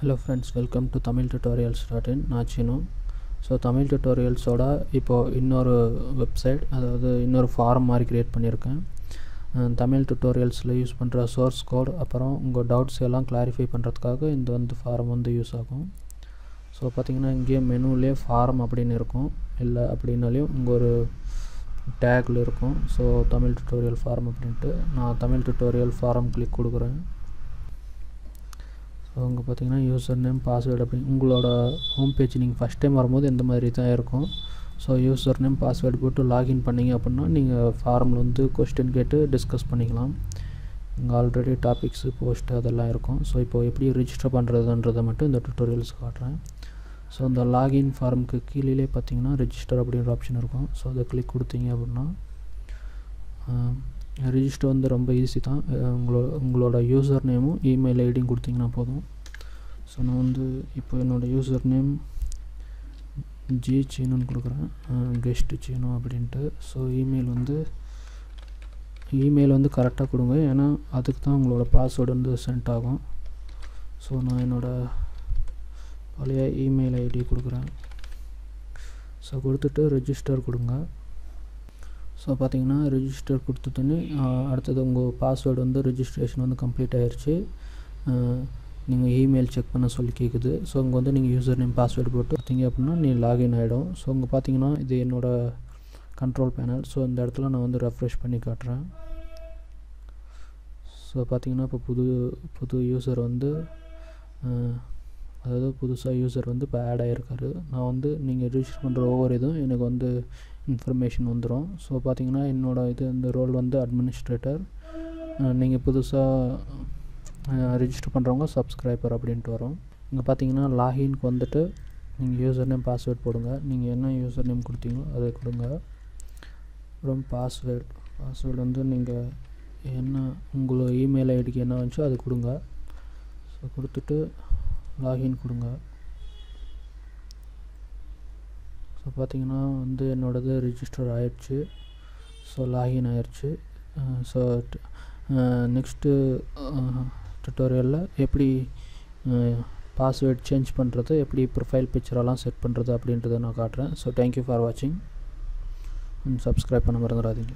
Hello friends, welcome to tamiltutorials.in. நான் Seenu. So Tamil டுட்டோரியல்ஸோட இப்போது இன்னொரு வெப்சைட், அதாவது இன்னொரு ஃபாரம் மாதிரி க்ரியேட் பண்ணியிருக்கேன். தமிழ் டுட்டோரியல்ஸில் யூஸ் பண்ணுற சோர்ஸ் கோட், அப்புறம் உங்கள் டவுட்ஸ் எல்லாம் கிளாரிஃபை பண்ணுறதுக்காக இந்த ஃபாரம் யூஸ் ஆகும். ஸோ பார்த்திங்கன்னா இங்கேயே மெனுவிலே ஃபாரம் அப்படின்னு இருக்கும், இல்லை அப்படின்னாலையும் உங்கள் ஒரு டேக்கில் இருக்கும். ஸோ தமிழ் டுட்டோரியல் ஃபாரம் அப்படின்ட்டு நான் தமிழ் டுட்டோரியல் ஃபாரம் கிளிக் கொடுக்குறேன். ஸோ அங்கே பார்த்தீங்கன்னா யூசர் நேம் பாஸ்வேர்டு அப்படின்னு உங்களோட ஹோம் பேஜ் நீங்கள் ஃபஸ்ட் டைம் வரும்போது இந்த மாதிரி தான் இருக்கும். ஸோ யூசர் நேம் பாஸ்வேர்டு போட்டு லாகின் பண்ணிங்க அப்படின்னா நீங்கள் ஃபார்மில் கொஸ்டின் கேட்டு டிஸ்கஸ் பண்ணிக்கலாம். இங்கே ஆல்ரெடி டாபிக்ஸு போஸ்ட் அதெல்லாம் இருக்கும். ஸோ இப்போது எப்படி ரிஜிஸ்டர் பண்ணுறதுன்றதை மட்டும் இந்த டுட்டோரியல்ஸ் காட்டுறேன். ஸோ இந்த லாகின் ஃபார்முக்கு கீழே பார்த்தீங்கன்னா ரெஜிஸ்டர் அப்படின்ற ஆப்ஷன் இருக்கும். ஸோ அதை கிளிக் கொடுத்தீங்க அப்படின்னா ரிஜிஸ்டர் ரொம்ப ஈஸி தான். உங்களோட யூசர் நேமும் இமெயில் ஐடியும் கொடுத்தீங்கன்னா போதும். ஸோ நான் இப்போ என்னோடய யூசர் நேம் ஜி சீனுன்னு கொடுக்குறேன், கெஸ்ட்டு சீனு அப்படின்ட்டு. ஸோ இமெயில் கரெக்டாக கொடுங்க, ஏன்னா அதுக்கு தான் உங்களோட பாஸ்வேர்டு சென்ட் ஆகும். ஸோ நான் என்னோடய பழைய இமெயில் ஐடி கொடுக்குறேன். ஸோ கொடுத்துட்டு ரெஜிஸ்டர் கொடுங்க. ஸோ பார்த்தீங்கன்னா ரெஜிஸ்டர் கொடுத்துட்டோன்னே அடுத்தது உங்கள் பாஸ்வேர்டு ரெஜிஸ்ட்ரேஷன் கம்ப்ளீட் ஆகிடுச்சு. நீங்கள் இமெயில் செக் பண்ண சொல்லி கேட்குது. ஸோ இங்கே நீங்கள் யூசர் நேம் பாஸ்வேர்டு போட்டு பார்த்தீங்க அப்படின்னா நீ லாகின் ஆகிடும். ஸோ இங்கே பார்த்தீங்கன்னா இது என்னோடய கண்ட்ரோல் பேனல். ஸோ இந்த இடத்துல நான் ரெஃப்ரெஷ் பண்ணி காட்டுறேன். ஸோ பார்த்தீங்கன்னா இப்போ புது யூசர் அதாவது புதுசாக யூசர் இப்போ ஆட் ஆகிருக்காரு. நான் நீங்கள் ரிஜிஸ்டர் பண்ணுற ஒவ்வொரு இதுவும் எனக்கு இன்ஃபர்மேஷன் வந்துடும். ஸோ பார்த்தீங்கன்னா என்னோடய இந்த ரோல் அட்மினிஸ்ட்ரேட்டர், நீங்கள் புதுசாக ரிஜிஸ்டர் பண்ணுறவங்க சப்ஸ்கிரைபர் அப்படின்ட்டு வரும். இங்கே பார்த்தீங்கன்னா லாகின்க்கு நீங்கள் யூசர் நேம் பாஸ்வேர்ட் போடுங்க. நீங்கள் என்ன யூசர் நேம் கொடுத்தீங்களோ அதை கொடுங்க. அப்புறம் பாஸ்வேர்டு நீங்கள் என்ன உங்களோட இமெயில் ஐடிக்கு என்ன வந்துச்சோ அது கொடுங்க. ஸோ கொடுத்துட்டு லாகின் கொடுங்க. ஸோ பார்த்தீங்கன்னா என்னோடது ரிஜிஸ்டர் ஆயிடுச்சு. ஸோ லாகின் ஆயிடுச்சு. ஸோ நெக்ஸ்ட்டு டுட்டோரியலில் எப்படி பாஸ்வேர்ட் சேஞ்ச் பண்ணுறது, எப்படி ப்ரொஃபைல் பிக்சரெல்லாம் செட் பண்ணுறது அப்படின்றத நான் காட்டுறேன். ஸோ தேங்க்யூ ஃபார் வாட்சிங். சப்ஸ்கிரைப் பண்ண மறந்துடாதீங்க.